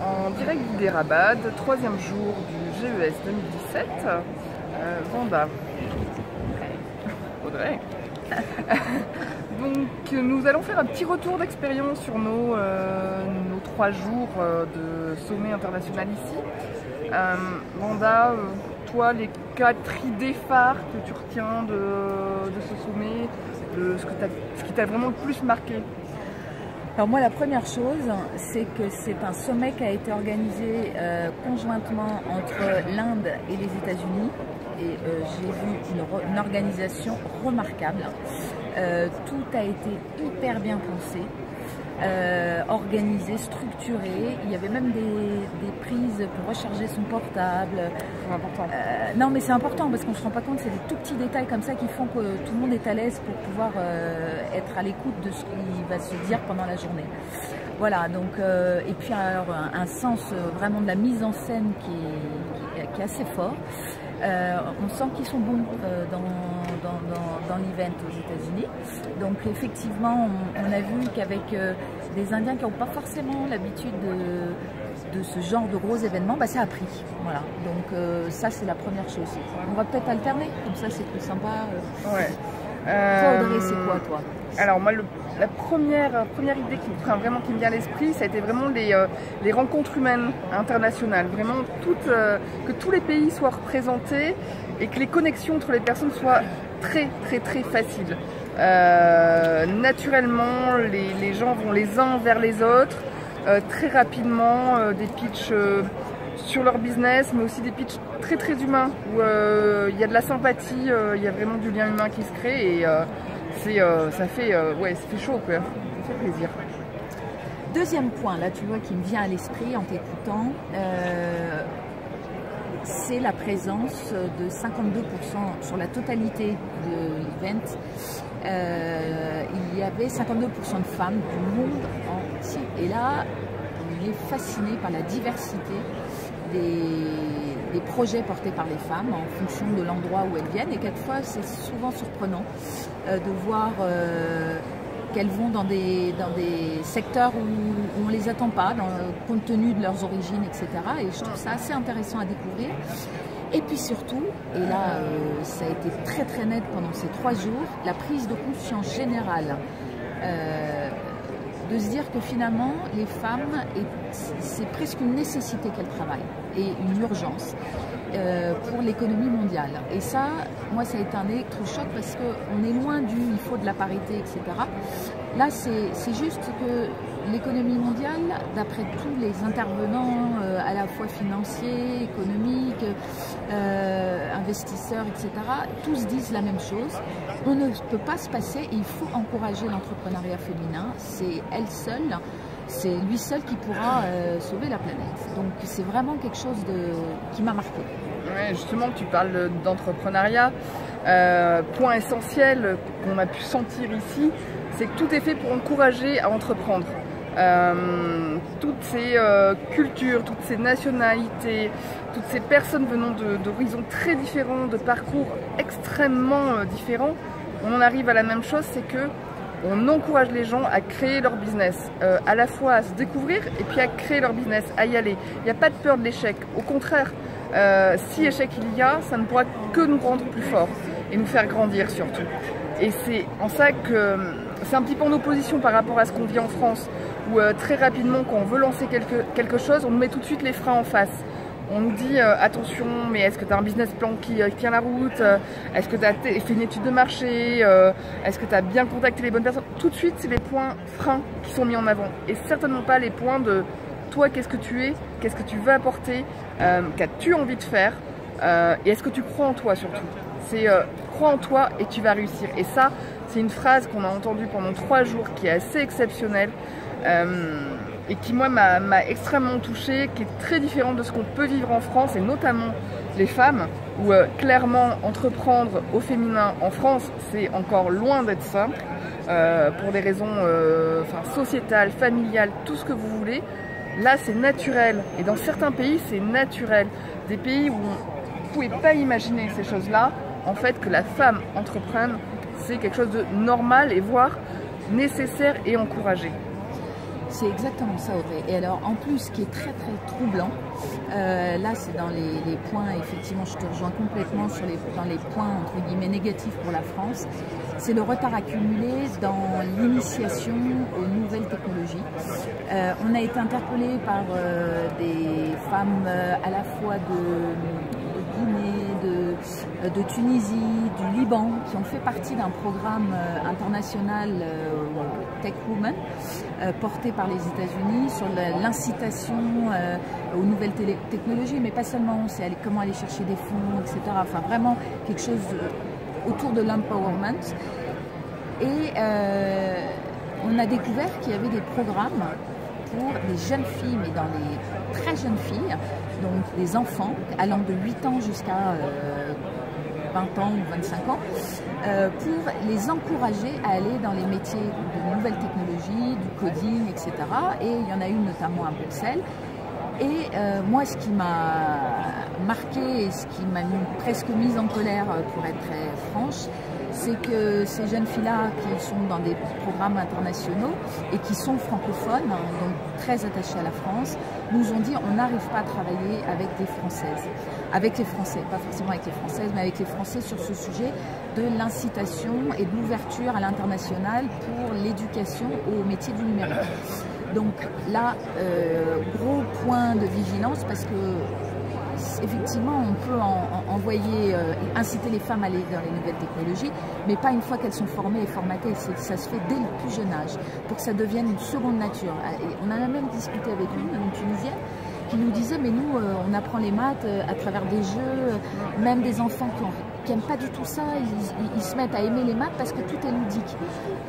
En direct d'Hyderabad, troisième jour du GES 2017. Vanda. Audrey. Donc nous allons faire un petit retour d'expérience sur nos 3 jours de sommet international ici. Vanda, toi, les 4 idées phares que tu retiens de ce sommet, ce qui t'a vraiment le plus marqué? Alors moi, la première chose, c'est que c'est un sommet qui a été organisé conjointement entre l'Inde et les États-Unis. Et j'ai vu une organisation remarquable. Tout a été hyper bien pensé, organisé, structuré. Il y avait même des prises pour recharger son portable. C'est important. Non, mais c'est important parce qu'on ne se rend pas compte, c'est des tout petits détails comme ça qui font que tout le monde est à l'aise pour pouvoir être à l'écoute de ce qui va se dire pendant la journée. Voilà, donc, et puis alors, un sens vraiment de la mise en scène qui est assez fort. On sent qu'ils sont bons dans l'event aux États-Unis. Donc effectivement, on a vu qu'avec des Indiens qui n'ont pas forcément l'habitude de ce genre de gros événements, bah, ça a pris. Voilà. Donc ça, c'est la première chose. On va peut-être alterner, comme ça c'est plus sympa. Ouais. Toi, Audrey, c'est quoi, toi? Alors moi, la première idée qui me vient à l'esprit, ça a été vraiment les rencontres humaines internationales. Vraiment que tous les pays soient représentés et que les connexions entre les personnes soient très faciles. Naturellement, les gens vont les uns vers les autres, très rapidement, des pitchs sur leur business, mais aussi des pitchs très humains, où il y a de la sympathie, il y a vraiment du lien humain qui se crée, et ça fait chaud, quoi. Ça fait plaisir. Deuxième point, là tu vois, qui me vient à l'esprit en t'écoutant, c'est la présence de 52% sur la totalité de l'event. Il y avait 52% de femmes du monde entier. Et là, on est fasciné par la diversité des projets portés par les femmes en fonction de l'endroit où elles viennent. Et quelquefois, c'est souvent surprenant de voir qu'elles vont dans des secteurs où on ne les attend pas, compte tenu de leurs origines, etc. Et je trouve ça assez intéressant à découvrir. Et puis surtout, et là ça a été très net pendant ces 3 jours, la prise de conscience générale de se dire que finalement les femmes, c'est presque une nécessité qu'elles travaillent et une urgence pour l'économie mondiale. Et ça, moi, ça a été un électrochoc parce qu'on est loin du « il faut de la parité », etc. Là, c'est juste que l'économie mondiale, d'après tous les intervenants, à la fois financiers, économiques, investisseurs, etc., tous disent la même chose. On ne peut pas se passer et il faut encourager l'entrepreneuriat féminin. C'est elle seule, c'est lui seul qui pourra sauver la planète. Donc c'est vraiment quelque chose qui m'a marqué. Ouais, justement, tu parles d'entrepreneuriat. Point essentiel qu'on a pu sentir ici, c'est que tout est fait pour encourager à entreprendre. Toutes ces cultures, toutes ces nationalités, toutes ces personnes venant d'horizons très différents, de parcours extrêmement différents, on en arrive à la même chose, c'est que on encourage les gens à créer leur business, à la fois à se découvrir et puis à créer leur business, à y aller. Il n'y a pas de peur de l'échec, au contraire, si échec il y a, ça ne pourra que nous rendre plus forts et nous faire grandir surtout. Et c'est en ça que c'est un petit peu en opposition par rapport à ce qu'on vit en France, où très rapidement, quand on veut lancer quelque chose, on nous met tout de suite les freins en face. On nous dit attention, mais est-ce que tu as un business plan qui tient la route? Est-ce que tu as fait une étude de marché? Est-ce que tu as bien contacté les bonnes personnes? Tout de suite, c'est les points freins qui sont mis en avant. Et certainement pas les points de toi, qu'est-ce que tu es, qu'est-ce que tu veux apporter, qu'as-tu envie de faire, et est-ce que tu crois en toi surtout. C'est crois en toi et tu vas réussir. Et ça, c'est une phrase qu'on a entendue pendant 3 jours qui est assez exceptionnelle. Et qui moi m'a extrêmement touchée, qui est très différente de ce qu'on peut vivre en France, et notamment les femmes, où clairement entreprendre au féminin en France, c'est encore loin d'être simple, pour des raisons sociétales, familiales, tout ce que vous voulez. Là c'est naturel, et dans certains pays c'est naturel, des pays où on ne pouvait pas imaginer ces choses-là, en fait que la femme entreprenne, c'est quelque chose de normal et voire nécessaire et encouragé. C'est exactement ça, Audrey. Et alors, en plus, ce qui est très très troublant, là c'est dans les points, effectivement, je te rejoins complètement dans les points entre guillemets négatifs pour la France, c'est le retard accumulé dans l'initiation aux nouvelles technologies. On a été interpellé par des femmes à la fois de Guinée, de Tunisie, du Liban, qui ont fait partie d'un programme international Tech Women, porté par les États-Unis sur l'incitation aux nouvelles technologies, mais pas seulement, c'est comment aller chercher des fonds, etc. Enfin, vraiment quelque chose autour de l'empowerment. Et on a découvert qu'il y avait des programmes pour des jeunes filles, mais dans les très jeunes filles, donc des enfants allant de 8 ans jusqu'à 20 ans ou 25 ans, pour les encourager à aller dans les métiers de nouvelles technologies, du coding, etc. Et il y en a une notamment à Bruxelles. Et moi, ce qui m'a marqué et ce qui m'a presque mise en colère, pour être très franche, c'est que ces jeunes filles-là qui sont dans des programmes internationaux et qui sont francophones, donc très attachées à la France, nous ont dit on n'arrive pas à travailler avec des Françaises. Avec les Français, pas forcément avec les Françaises, mais avec les Français sur ce sujet de l'incitation et de l'ouverture à l'international pour l'éducation au métier du numérique. Donc là, gros point de vigilance parce que effectivement, on peut envoyer, inciter les femmes à aller dans les nouvelles technologies, mais pas une fois qu'elles sont formées et formatées. Ça se fait dès le plus jeune âge, pour que ça devienne une seconde nature. Et on a même discuté avec une Tunisienne, qui nous disait, mais nous, on apprend les maths à travers des jeux, même des enfants qui n'aiment pas du tout ça, ils se mettent à aimer les maths parce que tout est ludique.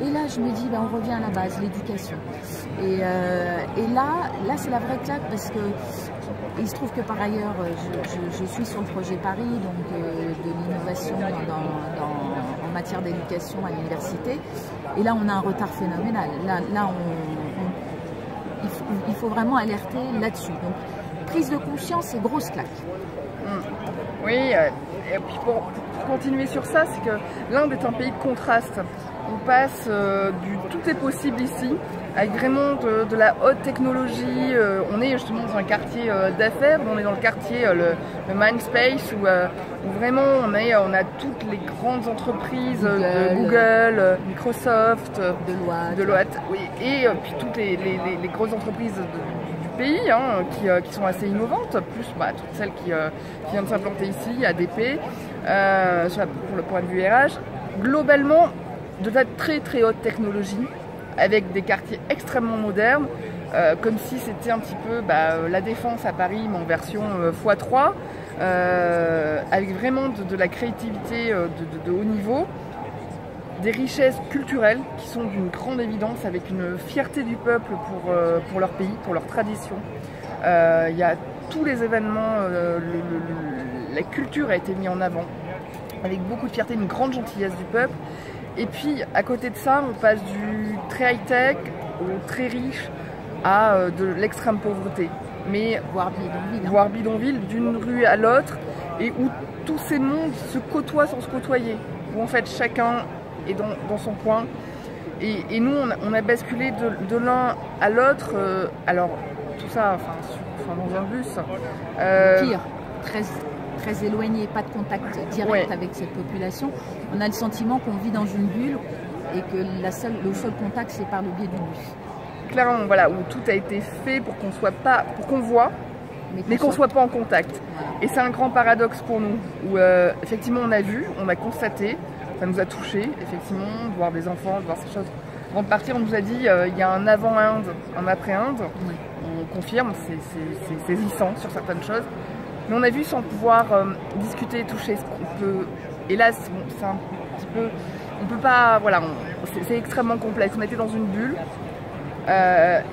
Et là, je me dis, ben, on revient à la base, l'éducation. Et là c'est la vraie claque parce que il se trouve que par ailleurs, je suis sur le projet Paris, donc de l'innovation en matière d'éducation à l'université. Et là, on a un retard phénoménal. Là il faut vraiment alerter là-dessus. Donc, prise de conscience et grosse claque. Oui, et puis pour continuer sur ça, c'est que l'Inde est un pays de contraste. On passe du tout est possible ici, avec vraiment de la haute technologie. On est justement dans un quartier d'affaires, on est dans le quartier, le Mindspace, où vraiment on a toutes les grandes entreprises de Google, Microsoft, Deloitte, oui, et puis toutes les grosses entreprises du pays qui sont assez innovantes, plus toutes celles qui viennent de s'implanter ici, ADP, pour le point de vue RH. Globalement, de la très très haute technologie, avec des quartiers extrêmement modernes, comme si c'était un petit peu la Défense à Paris, mais en version x3, avec vraiment de la créativité de haut niveau, des richesses culturelles qui sont d'une grande évidence, avec une fierté du peuple pour leur pays, pour leur tradition. Il y a tous les événements, la culture a été mise en avant, avec beaucoup de fierté, une grande gentillesse du peuple. Et puis, à côté de ça, on passe du très high-tech au très riche à de l'extrême pauvreté. Mais voire bidonville, d'une rue à l'autre, et où tous ces mondes se côtoient sans se côtoyer. Où en fait, chacun est dans son coin. Et nous, on a basculé de l'un à l'autre. Alors, tout ça, dans un bus. Pire, très éloigné, pas de contact direct avec cette population. On a le sentiment qu'on vit dans une bulle et que le seul contact c'est par le biais du bus. Clairement, voilà, où tout a été fait pour qu'on voit, mais qu'on soit pas en contact. Voilà. Et c'est un grand paradoxe pour nous, où effectivement on a vu, on a constaté, ça nous a touchés, effectivement, de voir des enfants, de voir ces choses. Avant de partir, on nous a dit il y a un avant Inde, un après Inde. Oui. On confirme, c'est saisissant sur certaines choses. Mais on a vu sans pouvoir discuter, toucher. Et là, c'est un petit peu. On peut pas. Voilà, c'est extrêmement complexe. On était dans une bulle.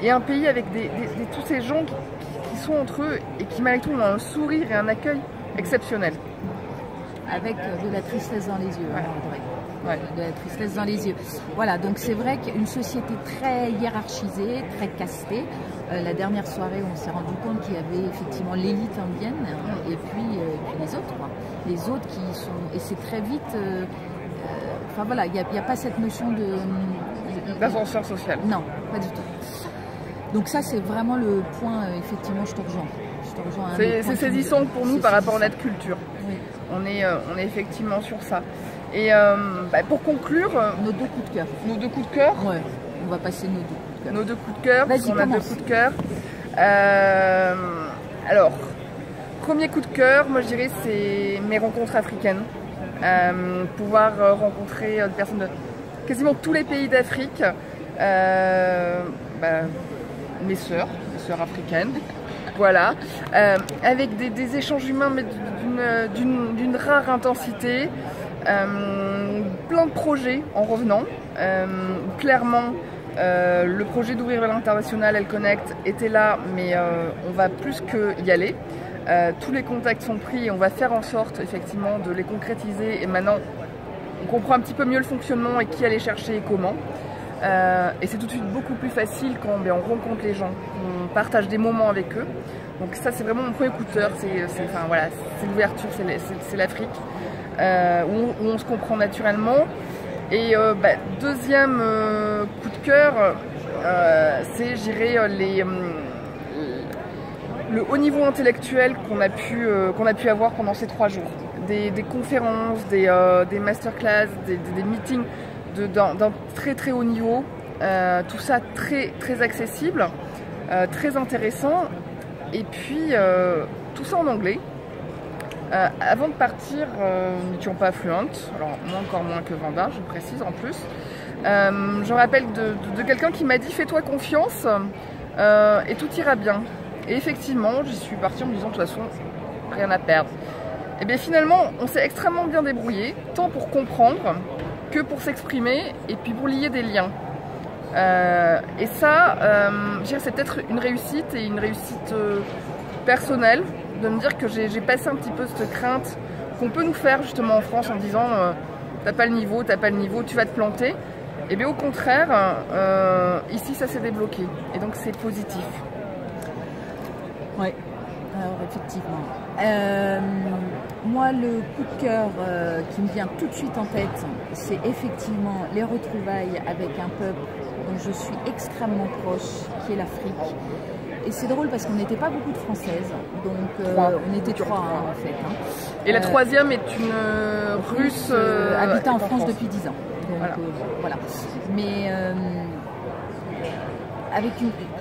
Et un pays avec tous ces gens qui sont entre eux et qui, malgré tout, ont un sourire et un accueil exceptionnel. Avec de la tristesse dans les yeux, André. Ouais. De la tristesse dans les yeux. Voilà, donc c'est vrai qu'une société très hiérarchisée, très castée. La dernière soirée, on s'est rendu compte qu'il y avait effectivement l'élite indienne et puis les autres, quoi. Les autres qui sont... Et c'est très vite... Enfin voilà, il n'y a pas cette notion de... d'ascenseur social. Non, pas du tout. Donc ça, c'est vraiment le point, effectivement, je te rejoins. C'est saisissant pour nous par rapport à notre culture. Oui. On est effectivement sur ça. Et pour conclure... Nos 2 coups de cœur. Nos 2 coups de cœur. Ouais, on va passer nos 2 coups de cœur. Nos 2 coups de cœur, vas-y, on a 2 coups de cœur. Alors, premier coup de cœur, moi je dirais c'est mes rencontres africaines. Pouvoir rencontrer des personnes de quasiment tous les pays d'Afrique. Mes sœurs africaines. Voilà, avec des échanges humains mais d'une rare intensité, plein de projets en revenant. Clairement, le projet d'ouvrir vers l'international, Elle Connect, était là, mais on va plus que y aller. Tous les contacts sont pris et on va faire en sorte effectivement de les concrétiser. Et maintenant, on comprend un petit peu mieux le fonctionnement et qui aller chercher et comment. Et c'est tout de suite beaucoup plus facile quand on rencontre les gens, on partage des moments avec eux. Donc ça c'est vraiment mon premier coup de cœur, c'est l'ouverture, c'est l'Afrique, où on se comprend naturellement. Et deuxième coup de cœur, c'est, je dirais, le haut niveau intellectuel qu'on a pu avoir pendant ces 3 jours. Des conférences, des masterclass, des meetings d'un très très haut niveau, tout ça très très accessible, très intéressant, et puis tout ça en anglais. Avant de partir, nous n'étions pas fluentes, alors moi encore moins que Vanda, je précise en plus. Je me rappelle de quelqu'un qui m'a dit « fais-toi confiance et tout ira bien ». Et effectivement, j'y suis partie en me disant de toute façon, rien à perdre. Et bien finalement, on s'est extrêmement bien débrouillé, tant pour comprendre que pour s'exprimer et puis pour lier des liens. Et ça, je dirais, c'est peut-être une réussite et une réussite personnelle, de me dire que j'ai passé un petit peu cette crainte qu'on peut nous faire justement en France en disant t'as pas le niveau, tu vas te planter. Et bien au contraire, ici ça s'est débloqué et donc c'est positif. Oui, alors effectivement. Moi, le coup de cœur qui me vient tout de suite en tête, c'est effectivement les retrouvailles avec un peuple dont je suis extrêmement proche, qui est l'Afrique. Et c'est drôle parce qu'on n'était pas beaucoup de Françaises, donc on était 3 en fait. Hein. Et la troisième est une Russe habitant en France depuis 10 ans. Donc voilà. Mais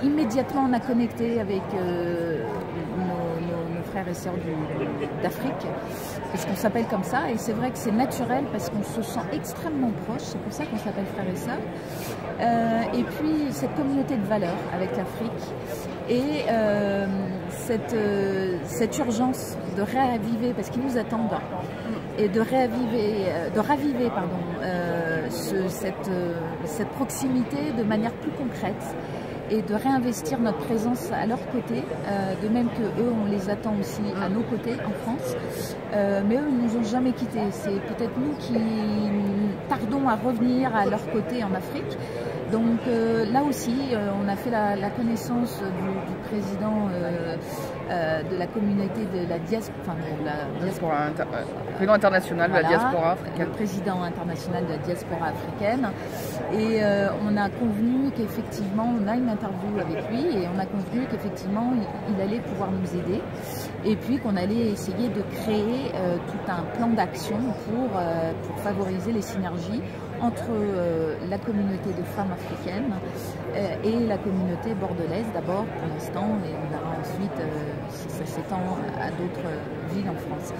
immédiatement on a connecté avec nos frères et sœurs d'Afrique, parce qu'on s'appelle comme ça, et c'est vrai que c'est naturel parce qu'on se sent extrêmement proche, c'est pour ça qu'on s'appelle frères et sœurs. Et puis cette communauté de valeurs avec l'Afrique et cette urgence de réaviver, parce qu'ils nous attendent, et de raviver cette proximité de manière plus concrète et de réinvestir notre présence à leur côté, de même que eux on les attend aussi à nos côtés en France, mais eux ils nous ont jamais quittés, c'est peut-être nous qui tardons à revenir à leur côté en Afrique. Donc là aussi, on a fait la connaissance du président de la communauté de la diaspora, président international de la diaspora africaine. Le président international de la diaspora africaine. Et on a convenu qu'effectivement, on a une interview avec lui et on a convenu qu'effectivement, il allait pouvoir nous aider. Et puis qu'on allait essayer de créer tout un plan d'action pour favoriser les synergies entre la communauté de femmes africaines et la communauté bordelaise d'abord pour l'instant, et on verra ensuite si ça s'étend à d'autres villes en France.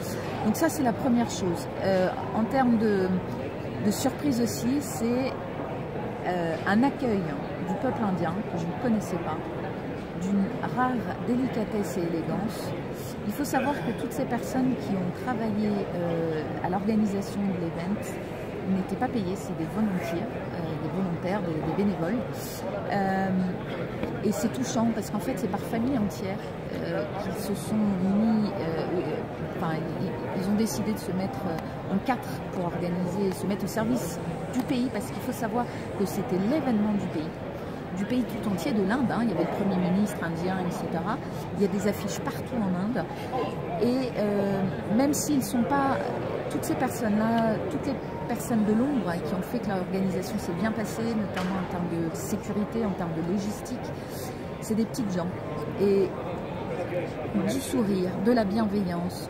Donc ça c'est la première chose. En termes de surprise aussi, c'est un accueil du peuple indien que je ne connaissais pas, d'une rare délicatesse et élégance. Il faut savoir que toutes ces personnes qui ont travaillé à l'organisation de l'événement n'étaient pas payés, c'est des volontaires, des bénévoles. Et c'est touchant parce qu'en fait c'est par famille entière qu'ils se sont mis, ils ont décidé de se mettre en 4 pour organiser, se mettre au service du pays, parce qu'il faut savoir que c'était l'événement du pays tout entier, de l'Inde, hein. Il y avait le Premier ministre indien, etc. Il y a des affiches partout en Inde. Et même s'ils ne sont pas, toutes ces personnes-là, toutes les personnes de l'ombre qui ont fait que l'organisation s'est bien passée, notamment en termes de sécurité, en termes de logistique, c'est des petites gens. Et du sourire, de la bienveillance,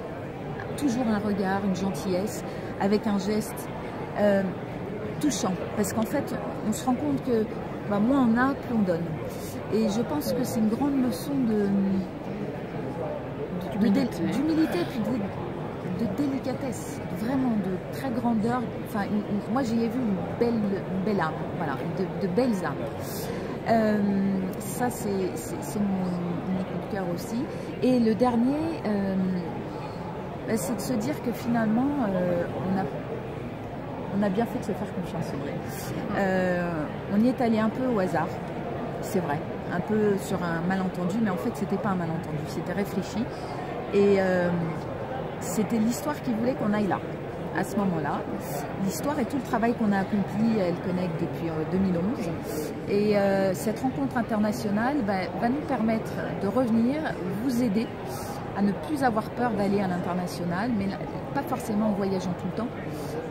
toujours un regard, une gentillesse, avec un geste touchant. Parce qu'en fait, on se rend compte que moins on a, plus on donne. Et je pense que c'est une grande leçon d'humilité, puis de délicatesse, vraiment de très grandeur. Enfin, moi j'y ai vu une belle âme, voilà, de belles âmes. Ça c'est mon coup de cœur aussi. Et le dernier, c'est de se dire que finalement on a bien fait de se faire confiance, c'est vrai. On y est allé un peu au hasard, c'est vrai, un peu sur un malentendu, mais en fait c'était pas un malentendu, c'était réfléchi. Et c'était l'histoire qui voulait qu'on aille là, à ce moment-là. L'histoire et tout le travail qu'on a accompli à Elle Connect depuis 2011. Et cette rencontre internationale va nous permettre de revenir, vous aider à ne plus avoir peur d'aller à l'international, mais pas forcément en voyageant tout le temps,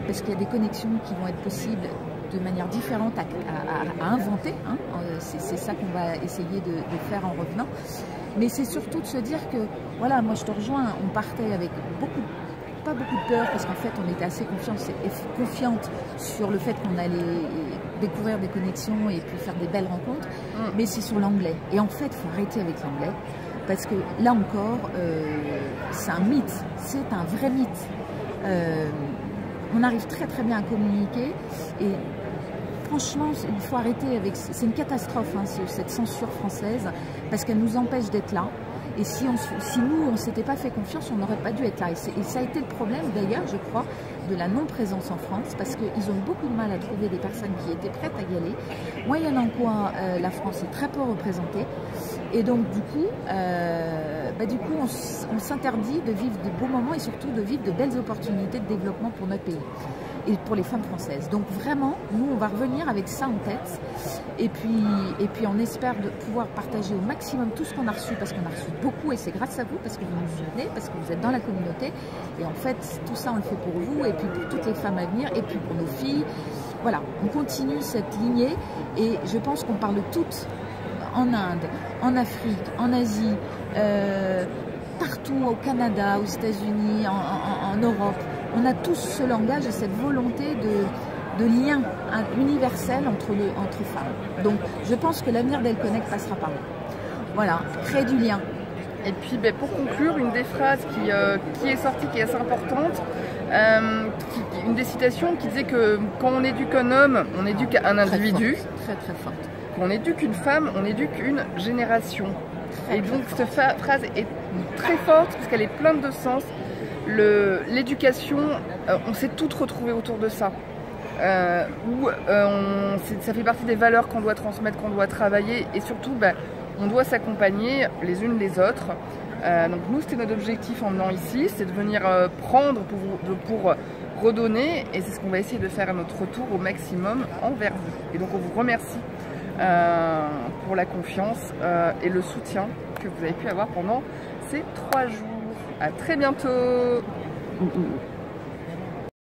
parce qu'il y a des connexions qui vont être possibles de manière différente à inventer. Hein. C'est ça qu'on va essayer de faire en revenant. Mais c'est surtout de se dire que, voilà, moi je te rejoins, on partait avec pas beaucoup de peur, parce qu'en fait on était assez confiante sur le fait qu'on allait découvrir des connexions et puis faire des belles rencontres, mais c'est sur l'anglais. Et en fait, il faut arrêter avec l'anglais, parce que là encore, c'est un mythe, c'est un vrai mythe. On arrive très très bien à communiquer, et franchement, il faut arrêter avec... C'est une catastrophe, hein, cette censure française, parce qu'elle nous empêche d'être là. Et si nous, on ne s'était pas fait confiance, on n'aurait pas dû être là. Et ça a été le problème, d'ailleurs, je crois, de la non-présence en France, parce qu'ils ont beaucoup de mal à trouver des personnes qui étaient prêtes à y aller. Moyennant quoi, la France est très peu représentée. Et donc, du coup, on s'interdit de vivre de beaux moments et surtout de vivre de belles opportunités de développement pour notre pays et pour les femmes françaises. Donc vraiment, nous, on va revenir avec ça en tête. Et puis on espère de pouvoir partager au maximum tout ce qu'on a reçu, parce qu'on a reçu beaucoup, et c'est grâce à vous, parce que vous nous soutenez, parce que vous êtes dans la communauté. Et en fait, tout ça, on le fait pour vous, et puis pour toutes les femmes à venir, et puis pour nos filles. Voilà, on continue cette lignée, et je pense qu'on parle toutes en Inde, en Afrique, en Asie, partout, au Canada, aux États-Unis, en Europe. On a tous ce langage et cette volonté de lien universel entre femmes. Donc je pense que l'avenir d'Elle Connect passera par là. Voilà, créer du lien. Et puis pour conclure, une des phrases qui est sortie, qui est assez importante, une des citations qui disait que quand on éduque un homme, on éduque un individu. Très très forte. Quand on éduque une femme, on éduque une génération. Et donc cette phrase est très forte parce qu'elle est pleine de sens. L'éducation, on s'est toutes retrouvées autour de ça. Ça fait partie des valeurs qu'on doit transmettre, qu'on doit travailler, et surtout on doit s'accompagner les unes les autres. Donc nous, c'était notre objectif en venant ici, c'est de venir prendre pour redonner, et c'est ce qu'on va essayer de faire à notre retour au maximum envers vous. Et donc on vous remercie pour la confiance et le soutien que vous avez pu avoir pendant ces 3 jours. À très bientôt.